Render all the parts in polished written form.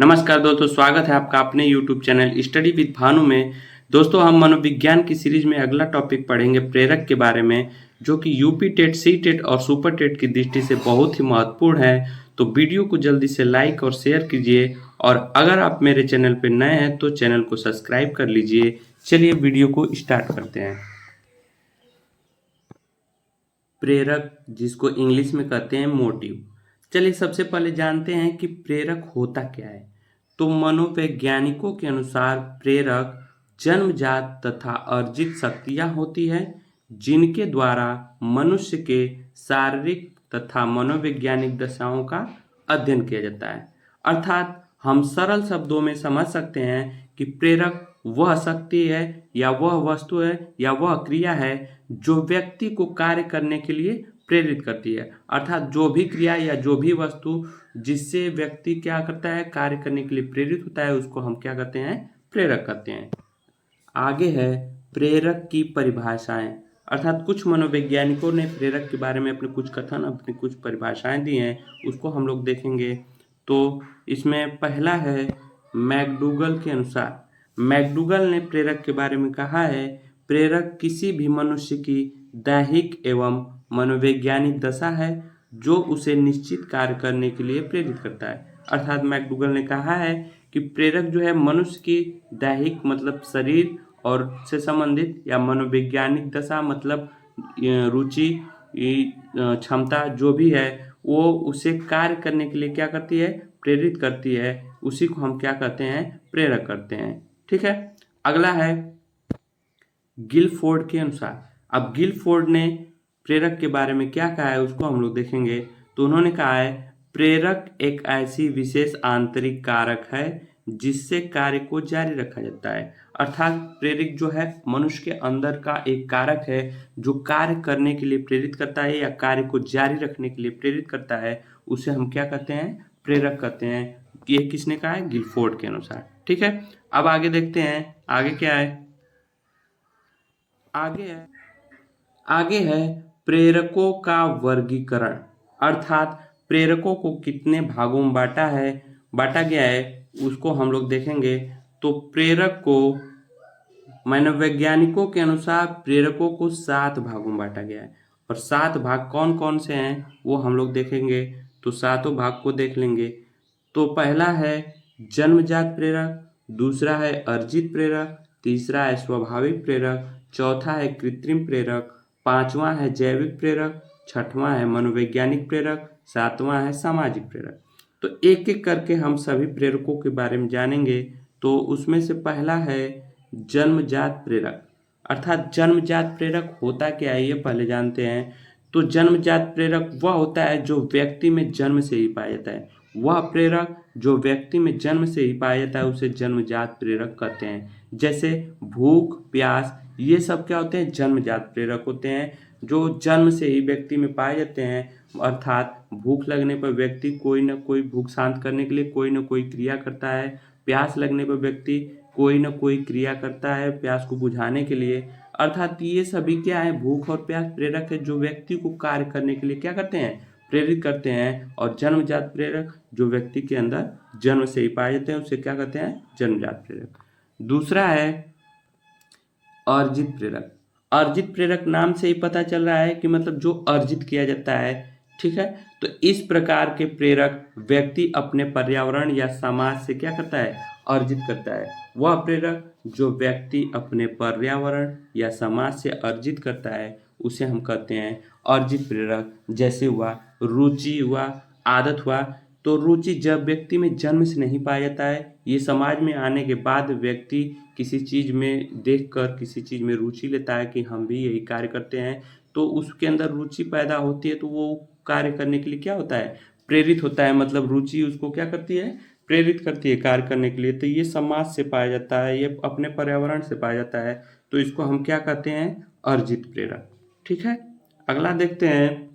नमस्कार दोस्तों, स्वागत है आपका अपने YouTube channel study with Bhanu में। दोस्तों, हम मनोविज्ञान की सीरीज में अगला टॉपिक पढ़ेंगे प्रेरक के बारे में, जो कि यूपी टेट, सी टेट और सुपर टेट की दृष्टि से बहुत ही महत्वपूर्ण है। तो वीडियो को जल्दी से लाइक और शेयर कीजिए, और अगर आप मेरे चैनल पर नए हैं तो चैनल को सब्सक्राइब कर लीजिए। चलिए वीडियो को स्टार्ट करते हैं। प्रेरक, जिसको इंग्लिश में कहते हैं मोटिव। चलिए सबसे पहले जानते हैं कि प्रेरक होता क्या है। तो मनोवैज्ञानिकों के अनुसार प्रेरक जन्मजात तथा अर्जित शक्तियां होती है, जिनके द्वारा मनुष्य के शारीरिक तथा मनोवैज्ञानिक दशाओं का अध्ययन किया जाता है। अर्थात हम सरल शब्दों में समझ सकते हैं कि प्रेरक वह शक्ति है या वह वस्तु है या वह क्रिया है जो व्यक्ति को कार्य करने के लिए प्रेरित करती है। अर्थात जो भी क्रिया या जो भी वस्तु जिससे व्यक्ति क्या करता है, कार्य करने के लिए प्रेरित होता है, उसको हम क्या कहते हैं, प्रेरक कहते हैं। आगे है प्रेरक की परिभाषाएं। अर्थात कुछ मनोवैज्ञानिकों ने प्रेरक के बारे में अपने कुछ कथन, अपनी कुछ परिभाषाएं दी हैं, उसको हम लोग देखेंगे। तो इसमें पहला है मैकडूगल के अनुसार। मैकडूगल ने प्रेरक के बारे में कहा है, प्रेरक किसी भी मनुष्य की दैहिक एवं मनोवैज्ञानिक दशा है जो उसे निश्चित कार्य करने के लिए प्रेरित करता है। अर्थात मैकडूगल ने कहा है कि प्रेरक जो है मनुष्य की दैहिक मतलब शरीर और से संबंधित, या मनोवैज्ञानिक दशा मतलब रुचि, क्षमता जो भी है, वो उसे कार्य करने के लिए क्या करती है, प्रेरित करती है। उसी को हम क्या कहते हैं, प्रेरक करते हैं। ठीक है। अगला है गिलफोर्ड के अनुसार। अब गिलफोर्ड ने प्रेरक के बारे में क्या कहा है उसको हम लोग देखेंगे। तो उन्होंने कहा है, प्रेरक एक ऐसी विशेष आंतरिक कारक है जिससे कार्य को जारी रखा जाता है। अर्थात प्रेरक जो है मनुष्य के अंदर का एक कारक है जो कार्य करने के लिए प्रेरित करता है या कार्य को जारी रखने के लिए प्रेरित करता है। उसे हम क्या कहते हैं, प्रेरक कहते हैं। ये किसने कहा है, गिलफोर्ड के अनुसार। ठीक है। अब आगे देखते हैं, आगे क्या है। आगे है प्रेरकों का वर्गीकरण। अर्थात प्रेरकों को कितने भागों में बांटा गया है उसको हम लोग देखेंगे। तो प्रेरक को मनोवैज्ञानिकों के अनुसार प्रेरकों को 7 भागों में बांटा गया है, और 7 भाग कौन कौन से हैं वो हम लोग देखेंगे। तो सातों भाग को देख लेंगे। तो पहला है जन्मजात प्रेरक, दूसरा है अर्जित प्रेरक, तीसरा है स्वाभाविक प्रेरक, चौथा है कृत्रिम प्रेरक, पांचवा है जैविक प्रेरक, छठवां है मनोवैज्ञानिक प्रेरक, सातवां है सामाजिक प्रेरक। तो एक एक करके हम सभी प्रेरकों के बारे में जानेंगे। तो उसमें से पहला है जन्मजात प्रेरक। अर्थात जन्मजात प्रेरक होता क्या है ये पहले जानते हैं। तो जन्मजात प्रेरक वह होता है जो व्यक्ति में जन्म से ही पाया जाता है। वह प्रेरक जो व्यक्ति में जन्म से ही पाया जाता है उसे जन्मजात प्रेरक कहते हैं। जैसे भूख, प्यास, ये सब क्या होते हैं, जन्मजात प्रेरक होते हैं जो जन्म से ही व्यक्ति में पाए जाते हैं। अर्थात भूख लगने पर व्यक्ति कोई ना कोई भूख शांत करने के लिए कोई ना कोई क्रिया करता है। प्यास लगने पर व्यक्ति कोई ना कोई क्रिया करता है प्यास को बुझाने के लिए। अर्थात ये सभी क्या है, भूख और प्यास प्रेरक है जो व्यक्ति को कार्य करने के लिए क्या करते हैं, प्रेरित करते हैं। और जन्मजात प्रेरक जो व्यक्ति के अंदर जन्म से ही पाए जाते हैं उसे क्या कहते हैं, जन्मजात प्रेरक। दूसरा है अर्जित प्रेरक। अर्जित प्रेरक नाम से ही पता चल रहा है कि मतलब जो अर्जित किया जाता है। ठीक है। तो इस प्रकार के प्रेरक व्यक्ति अपने पर्यावरण या समाज से क्या करता है, अर्जित करता है। वह प्रेरक जो व्यक्ति अपने पर्यावरण या समाज से अर्जित करता है उसे हम कहते हैं अर्जित प्रेरक। जैसे हुआ रुचि, हुआ आदत, हुआ। तो रुचि जब व्यक्ति में जन्म से नहीं पाया जाता है, ये समाज में आने के बाद व्यक्ति किसी चीज़ में देखकर किसी चीज़ में रुचि लेता है कि हम भी यही कार्य करते हैं। तो उसके अंदर रुचि पैदा होती है, तो वो कार्य करने के लिए क्या होता है, प्रेरित होता है। मतलब रुचि उसको क्या करती है, प्रेरित करती है कार्य करने के लिए। तो ये समाज से पाया जाता है, ये अपने पर्यावरण से पाया जाता है। तो इसको हम क्या कहते हैं, अर्जित प्रेरक। ठीक है। अगला देखते हैं।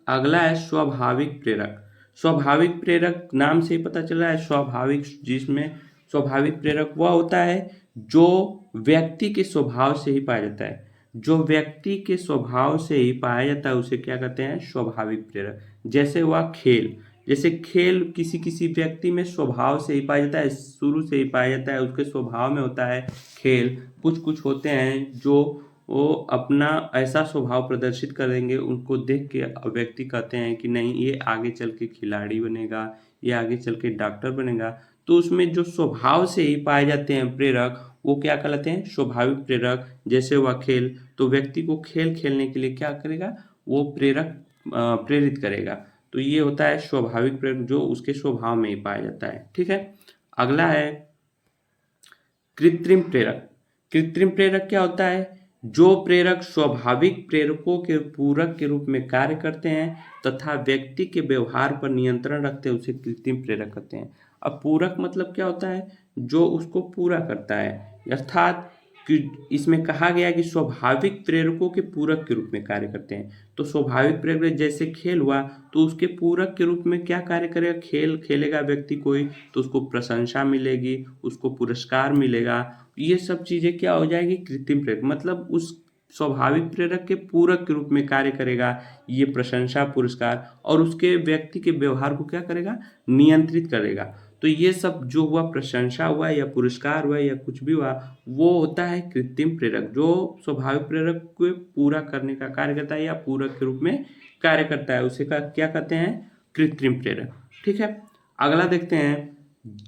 अगला है स्वाभाविक प्रेरक। स्वाभाविक प्रेरक नाम से ही पता चल रहा है स्वाभाविक, जिसमें स्वाभाविक प्रेरक वह होता है जो व्यक्ति के स्वभाव से ही पाया जाता है। जो व्यक्ति के स्वभाव से ही पाया जाता है उसे क्या कहते हैं, स्वाभाविक प्रेरक। जैसे हुआ खेल, जैसे खेल किसी किसी व्यक्ति में स्वभाव से ही पाया जाता है, शुरू से ही पाया जाता है, उसके स्वभाव में होता है खेल। कुछ कुछ होते हैं जो वो अपना ऐसा स्वभाव प्रदर्शित करेंगे, उनको देख के व्यक्ति कहते हैं कि नहीं ये आगे चल के खिलाड़ी बनेगा, ये आगे चल के डॉक्टर बनेगा। तो उसमें जो स्वभाव से ही पाए जाते हैं प्रेरक, वो क्या कहलाते हैं? स्वाभाविक प्रेरक। जैसे हुआ खेल, तो व्यक्ति को खेल खेलने के लिए क्या करेगा? वो प्रेरित करेगा। तो ये होता है स्वाभाविक प्रेरक, जो उसके स्वभाव में ही पाया जाता है। ठीक है, अगला है कृत्रिम प्रेरक। कृत्रिम प्रेरक क्या होता है? जो प्रेरक स्वाभाविक प्रेरकों के पूरक के रूप में कार्य करते हैं तथा व्यक्ति के व्यवहार पर नियंत्रण रखते हैं, उसे कृत्रिम प्रेरक कहते हैं। अब पूरक मतलब क्या होता है? जो उसको पूरा करता है, अर्थात कि इसमें कहा गया कि स्वाभाविक प्रेरकों के पूरक के रूप में कार्य करते हैं। तो स्वाभाविक प्रेरक जैसे खेल हुआ, तो उसके पूरक के रूप में क्या कार्य करेगा? खेल खेलेगा व्यक्ति कोई, तो उसको प्रशंसा मिलेगी, उसको पुरस्कार मिलेगा। ये सब चीजें क्या हो जाएगी? कृत्रिम प्रेरक, मतलब उस स्वाभाविक प्रेरक के पूरक के रूप में कार्य करेगा, ये प्रशंसा पुरस्कार, और उसके व्यक्ति के व्यवहार को क्या करेगा? नियंत्रित करेगा। तो ये सब जो हुआ, प्रशंसा हुआ या पुरस्कार हुआ या कुछ भी हुआ, वो होता है कृत्रिम प्रेरक, जो स्वाभाविक प्रेरक को पूरा करने का कार्य करता है या पूरक के रूप में कार्य करता है, उसे क्या कहते हैं? कृत्रिम प्रेरक। ठीक है, अगला देखते हैं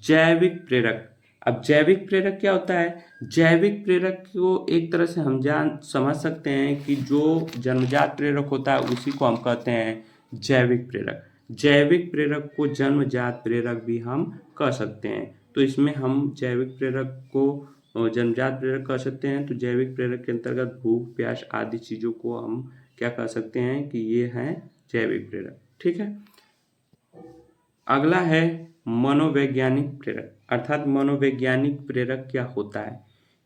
जैविक प्रेरक। अब जैविक प्रेरक क्या होता है? जैविक प्रेरक को एक तरह से हम समझ सकते हैं कि जो जन्मजात प्रेरक होता है उसी को हम कहते हैं जैविक प्रेरक। जैविक प्रेरक को जन्मजात प्रेरक भी हम कह सकते हैं। तो इसमें हम जैविक प्रेरक को जन्मजात प्रेरक कह सकते हैं। तो जैविक प्रेरक के अंतर्गत भूख, प्यास आदि चीजों को हम क्या कह सकते हैं कि ये हैं जैविक प्रेरक। ठीक है, अगला है मनोवैज्ञानिक प्रेरक, अर्थात मनोवैज्ञानिक प्रेरक क्या होता है?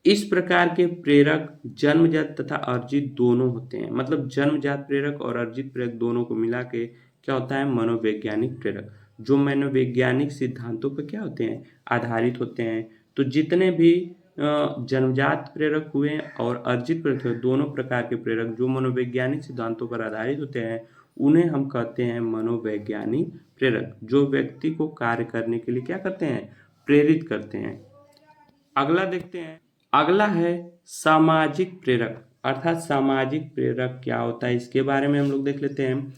इस प्रकार के प्रेरक जन्मजात तथा अर्जित दोनों होते हैं। मतलब जन्मजात प्रेरक और अर्जित प्रेरक दोनों को मिला के क्या होता है? मनोवैज्ञानिक प्रेरक, जो मनोवैज्ञानिक सिद्धांतों पर क्या होते हैं? आधारित होते हैं। तो जितने भी जन्मजात प्रेरक हुए और अर्जित प्रेरक हुए, दोनों प्रकार के प्रेरक जो मनोवैज्ञानिक सिद्धांतों पर आधारित होते हैं, उन्हें हम कहते हैं मनोवैज्ञानिक प्रेरक, जो व्यक्ति को कार्य करने के लिए क्या करते हैं? प्रेरित करते हैं। अगला देखते हैं, अगला है सामाजिक प्रेरक, अर्थात सामाजिक प्रेरक क्या होता है इसके बारे में हम लोग देख लेते हैं।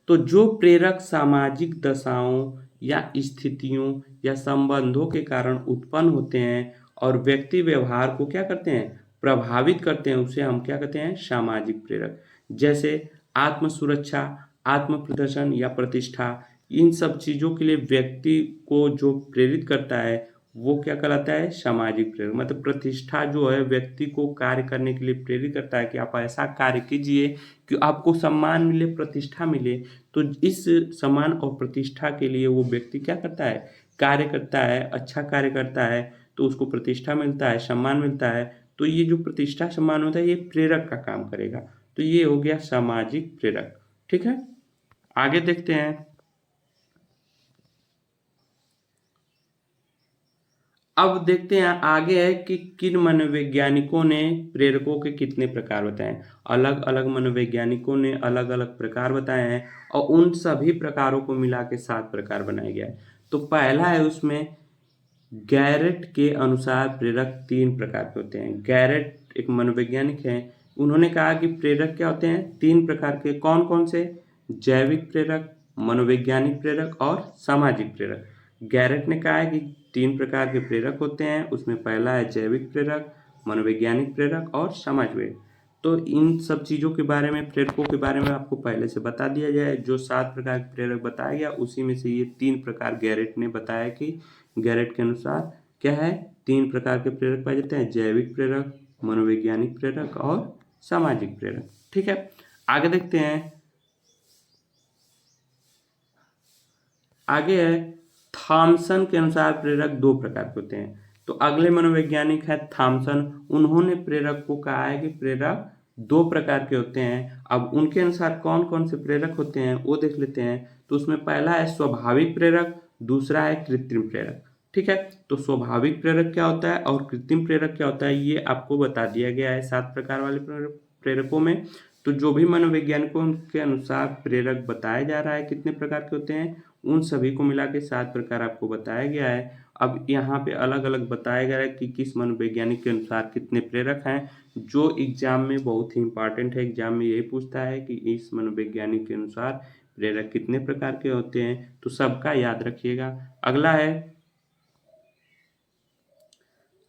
तो जो प्रेरक सामाजिक दशाओं या स्थितियों या संबंधों के कारण उत्पन्न होते हैं और व्यक्ति व्यवहार को क्या करते हैं? प्रभावित करते हैं, उसे हम क्या कहते हैं? सामाजिक प्रेरक। जैसे आत्म सुरक्षा, आत्म प्रदर्शन या प्रतिष्ठा, इन सब चीजों के लिए व्यक्ति को जो प्रेरित करता है वो क्या कहलाता है? सामाजिक प्रेरक। मतलब प्रतिष्ठा जो है व्यक्ति को कार्य करने के लिए प्रेरित करता है कि आप ऐसा कार्य कीजिए कि आपको सम्मान मिले, प्रतिष्ठा मिले। तो इस सम्मान और प्रतिष्ठा के लिए वो व्यक्ति क्या करता है? कार्य करता है, अच्छा कार्य करता है, तो उसको प्रतिष्ठा मिलता है, सम्मान मिलता है। तो ये जो प्रतिष्ठा सम्मान होता है ये प्रेरक का काम करेगा। तो ये हो गया सामाजिक प्रेरक। ठीक है, आगे देखते हैं। अब देखते हैं आगे है कि किन मनोवैज्ञानिकों ने प्रेरकों के कितने प्रकार बताए हैं। अलग अलग मनोवैज्ञानिकों ने अलग अलग प्रकार बताए हैं और उन सभी प्रकारों को मिला के 7 प्रकार बनाया गया है। तो पहला है उसमें गैरेट के अनुसार प्रेरक 3 प्रकार के होते हैं। गैरेट एक मनोवैज्ञानिक हैं, उन्होंने कहा कि प्रेरक क्या होते हैं? 3 प्रकार के। कौन कौन से? जैविक प्रेरक, मनोवैज्ञानिक प्रेरक और सामाजिक प्रेरक। गैरेट ने कहा है कि 3 प्रकार के प्रेरक होते हैं, उसमें पहला है जैविक प्रेरक, मनोवैज्ञानिक प्रेरक और समाज प्रेरक। तो इन सब चीज़ों के बारे में, प्रेरकों के बारे में आपको पहले से बता दिया गया है। जो 7 प्रकार के प्रेरक बताया गया उसी में से ये 3 प्रकार गैरेट ने बताया कि गैरेट के अनुसार क्या है? 3 प्रकार के प्रेरक पाए जाते हैं, जैविक प्रेरक, मनोवैज्ञानिक प्रेरक और सामाजिक प्रेरक। ठीक है, आगे देखते हैं। आगे है थॉमसन के अनुसार प्रेरक 2 प्रकार के होते हैं। तो अगले मनोवैज्ञानिक है थॉमसन, उन्होंने प्रेरक को कहा है कि प्रेरक 2 प्रकार के होते हैं। अब उनके अनुसार कौन कौन से प्रेरक होते हैं वो देख लेते हैं। तो उसमें पहला है स्वाभाविक प्रेरक, दूसरा है कृत्रिम प्रेरक। ठीक है, तो स्वाभाविक प्रेरक क्या होता है और कृत्रिम प्रेरक क्या होता है ये आपको बता दिया गया है 7 प्रकार वाले प्रेरकों में। तो जो भी मनोवैज्ञानिकों के अनुसार प्रेरक बताया जा रहा है कितने प्रकार के होते हैं, उन सभी को मिला के 7 प्रकार आपको बताया गया है। अब यहाँ पे अलग-अलग बताया गया है कि किस मनोवैज्ञानिक के अनुसार कितने प्रेरक हैं, जो एग्ज़ाम में बहुत ही इम्पोर्टेंट है। एग्ज़ाम में यही पूछता है कि इस मनोवैज्ञानिक के अनुसार प्रेरक कितने प्रकार के होते हैं, तो सबका याद रखिएगा।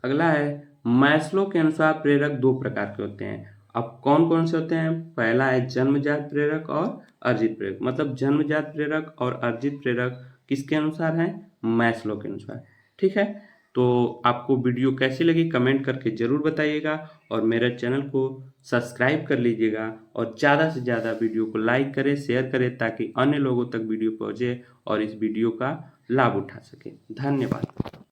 अगला है मैस्लो के अनुसार प्रेरक 2 प्रकार के होते हैं। अब कौन-कौन से होते हैं? पहला है जन्मजात प्रेरक और अर्जित प्रेरक। मतलब जन्मजात प्रेरक और अर्जित प्रेरक किसके अनुसार हैं? मैस्लो के अनुसार। ठीक है? तो आपको वीडियो कैसी लगी कमेंट करके ज़रूर बताइएगा और मेरे चैनल को सब्सक्राइब कर लीजिएगा और ज़्यादा से ज़्यादा वीडियो को लाइक करें, शेयर करें ताकि अन्य लोगों तक वीडियो पहुँचे और इस वीडियो का लाभ उठा सकें। धन्यवाद।